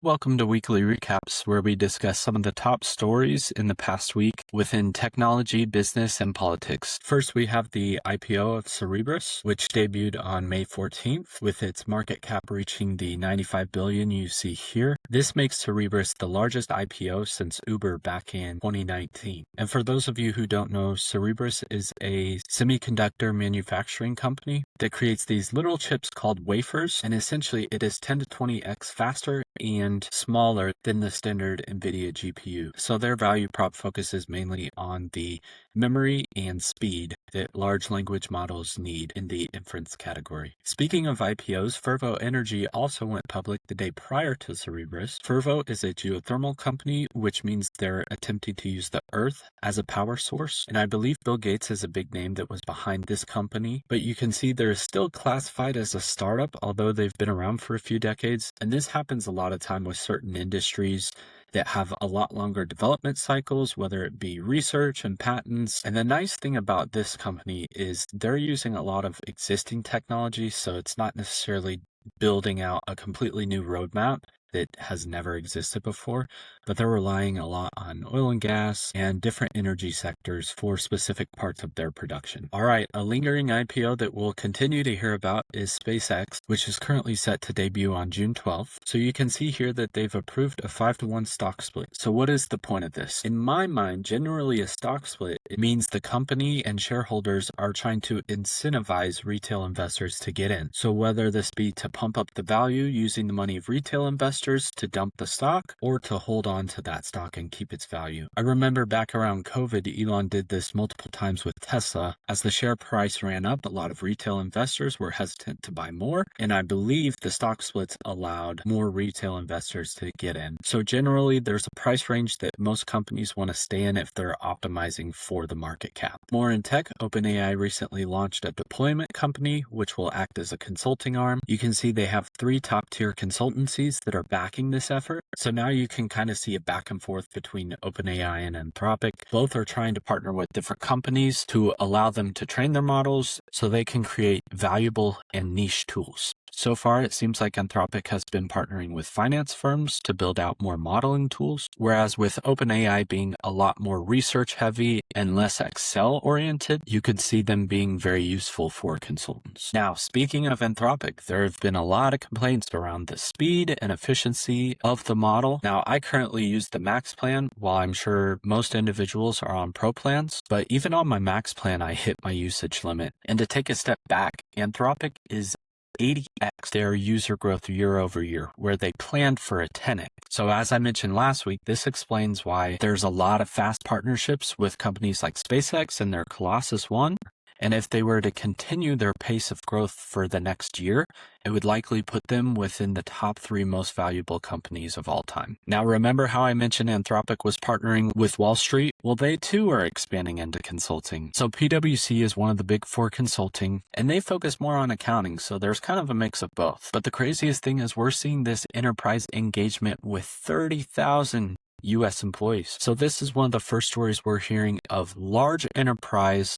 Welcome to Weekly Recaps, where we discuss some of the top stories in the past week within technology, business, and politics. First, we have the IPO of Cerebras, which debuted on May 14th, with its market cap reaching the $95 billion you see here. This makes Cerebras the largest IPO since Uber back in 2019. And for those of you who don't know, Cerebras is a semiconductor manufacturing company that creates these little chips called wafers, and essentially it is 10 to 20x faster and smaller than the standard NVIDIA GPU. So their value prop focuses mainly on the memory and speed that large language models need in the inference category. Speaking of IPOs, Fervo Energy also went public the day prior to Cerebras. Fervo is a geothermal company, which means they're attempting to use the earth as a power source. And I believe Bill Gates is a big name that was behind this company, but you can see they're still classified as a startup, although they've been around for a few decades. And this happens a lot of time with certain industries that have a lot longer development cycles, whether it be research and patents. And the nice thing about this company is they're using a lot of existing technology, so it's not necessarily building out a completely new roadmap that has never existed before, but they're relying a lot on oil and gas and different energy sectors for specific parts of their production. All right, a lingering IPO that we'll continue to hear about is SpaceX, which is currently set to debut on June 12th. So you can see here that they've approved a 5-to-1 stock split. So what is the point of this? In my mind, generally a stock split, it means the company and shareholders are trying to incentivize retail investors to get in. So whether this be to pump up the value using the money of retail investors to dump the stock or to hold on to that stock and keep its value. I remember back around COVID, Elon did this multiple times with Tesla. As the share price ran up, a lot of retail investors were hesitant to buy more, and I believe the stock splits allowed more retail investors to get in. So generally, there's a price range that most companies want to stay in if they're optimizing for the market cap. More in tech, OpenAI recently launched a deployment company, which will act as a consulting arm. You can see they have 3 top-tier consultancies that are backing this effort. So now you can kind of see a back and forth between OpenAI and Anthropic. Both are trying to partner with different companies to allow them to train their models so they can create valuable and niche tools. So far, it seems like Anthropic has been partnering with finance firms to build out more modeling tools, whereas with OpenAI being a lot more research heavy and less Excel oriented, you could see them being very useful for consultants. Now, speaking of Anthropic, there have been a lot of complaints around the speed and efficiency of the model. Now, I currently use the Max plan, while I'm sure most individuals are on Pro plans, but even on my Max plan, I hit my usage limit. And to take a step back, Anthropic is 80x their user growth year over year, where they planned for a 10x. So as I mentioned last week, this explains why there's a lot of fast partnerships with companies like SpaceX and their Colossus One. And if they were to continue their pace of growth for the next year, it would likely put them within the top 3 most valuable companies of all time. Now, remember how I mentioned Anthropic was partnering with Wall Street? Well, they too are expanding into consulting. So PwC is one of the big 4 consulting, and they focus more on accounting. So there's kind of a mix of both. But the craziest thing is we're seeing this enterprise engagement with 30,000 US employees. So this is one of the first stories we're hearing of large enterprise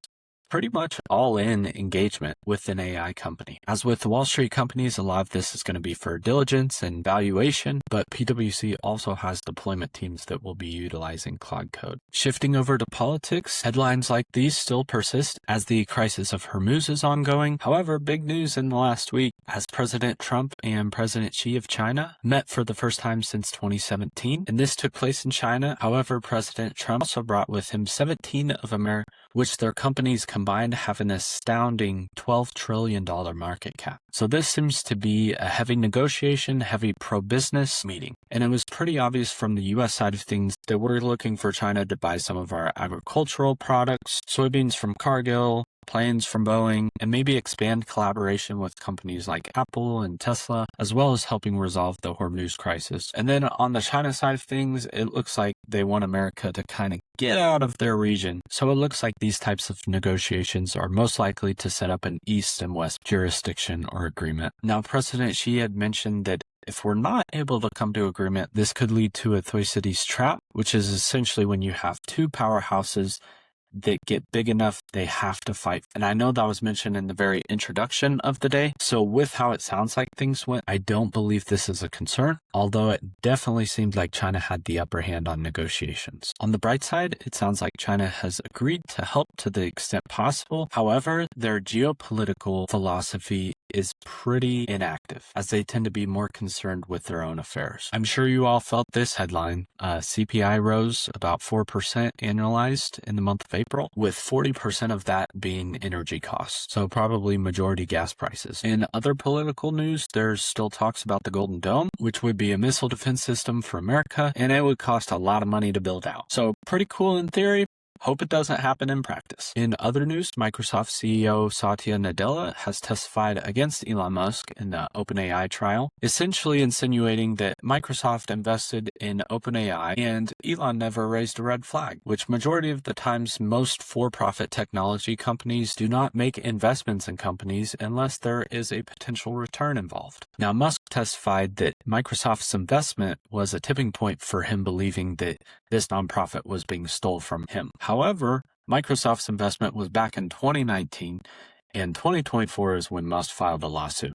pretty much all-in engagement with an AI company. As with the Wall Street companies, a lot of this is going to be for diligence and valuation, but PwC also has deployment teams that will be utilizing Cloud Code. Shifting over to politics, headlines like these still persist as the crisis of Hormuz is ongoing. However, big news in the last week as President Trump and President Xi of China met for the first time since 2017, and this took place in China. However, President Trump also brought with him 17 of America, which their companies combined have an astounding $12 trillion market cap. So this seems to be a heavy negotiation, heavy pro-business meeting. And it was pretty obvious from the US side of things that we're looking for China to buy some of our agricultural products, soybeans from Cargill, planes from Boeing, and maybe expand collaboration with companies like Apple and Tesla, as well as helping resolve the Hormuz crisis. And then on the China side of things, it looks like they want America to kind of get out of their region. So it looks like these types of negotiations are most likely to set up an East and West jurisdiction or agreement. Now, President Xi had mentioned that if we're not able to come to agreement, this could lead to a Thucydides trap, which is essentially when you have 2 powerhouses that get big enough, they have to fight. And I know that was mentioned in the very introduction of the day. So with how it sounds like things went, I don't believe this is a concern, although it definitely seems like China had the upper hand on negotiations. On the bright side, it sounds like China has agreed to help to the extent possible. However, their geopolitical philosophy is pretty inactive, as they tend to be more concerned with their own affairs. I'm sure you all felt this headline. CPI rose about 4% annualized in the month of April, with 40% of that being energy costs, so probably majority gas prices. In other political news, there's still talks about the Golden Dome, which would be a missile defense system for America, and it would cost a lot of money to build out. So pretty cool in theory. Hope it doesn't happen in practice. In other news, Microsoft CEO Satya Nadella has testified against Elon Musk in the OpenAI trial, essentially insinuating that Microsoft invested in OpenAI and Elon never raised a red flag, which majority of the times most for-profit technology companies do not make investments in companies unless there is a potential return involved. Now, Musk testified that Microsoft's investment was a tipping point for him believing that this nonprofit was being stolen from him. However, Microsoft's investment was back in 2019, and 2024 is when Musk filed a lawsuit.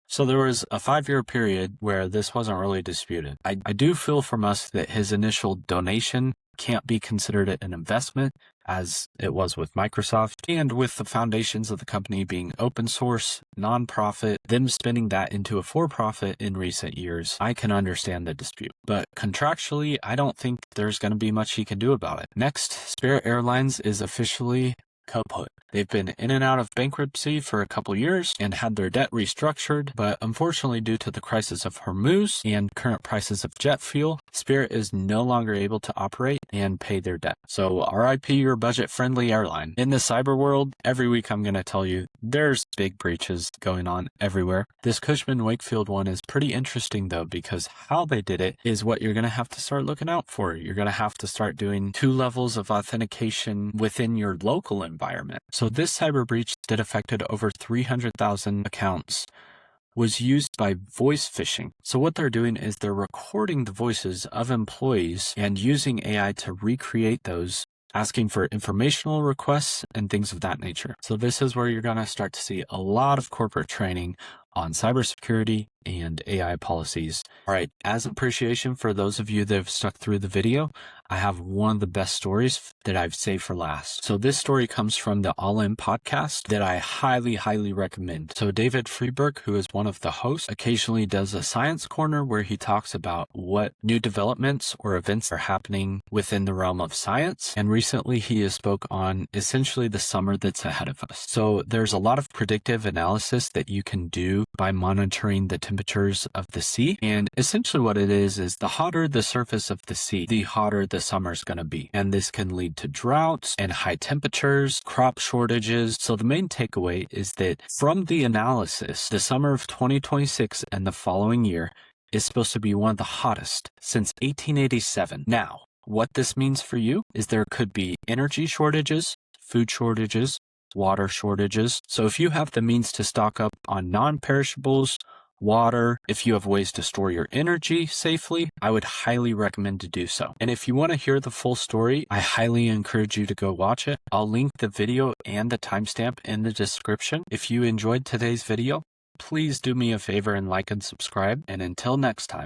So there was a 5-year period where this wasn't really disputed. I do feel for Musk that his initial donation can't be considered an investment as it was with Microsoft, and with the foundations of the company being open source, nonprofit, them spinning that into a for-profit in recent years, I can understand the dispute. But contractually, I don't think there's going to be much he can do about it. Next, Spirit Airlines is officially kaput. They've been in and out of bankruptcy for a couple years and had their debt restructured, but unfortunately due to the crisis of Hormuz and current prices of jet fuel, Spirit is no longer able to operate and pay their debt. So RIP your budget-friendly airline. In the cyber world, every week I'm going to tell you there's big breaches going on everywhere. This Cushman Wakefield one is pretty interesting though, because how they did it is what you're going to have to start looking out for. You're going to have to start doing 2 levels of authentication within your local environment. So this cyber breach that affected over 300,000 accounts was used by voice phishing. So what they're doing is they're recording the voices of employees and using AI to recreate those, asking for informational requests and things of that nature. So this is where you're going to start to see a lot of corporate training on cybersecurity and AI policies. All right, as appreciation for those of you that have stuck through the video, I have one of the best stories that I've saved for last. So this story comes from the All In podcast that I highly recommend. So David Freeberg, who is one of the hosts, occasionally does a science corner where he talks about what new developments or events are happening within the realm of science. And recently he has spoke on essentially the summer that's ahead of us. So there's a lot of predictive analysis that you can do by monitoring the temperatures of the sea. And essentially what it is the hotter the surface of the sea, the hotter the summer's going to be. And this can lead to droughts and high temperatures, crop shortages. So the main takeaway is that from the analysis, the summer of 2026 and the following year is supposed to be one of the hottest since 1887. Now, what this means for you is there could be energy shortages, food shortages, water shortages. So if you have the means to stock up on non-perishables, water, if you have ways to store your energy safely, I would highly recommend to do so. And if you want to hear the full story, I highly encourage you to go watch it. I'll link the video and the timestamp in the description. If you enjoyed today's video, please do me a favor and like and subscribe. And until next time.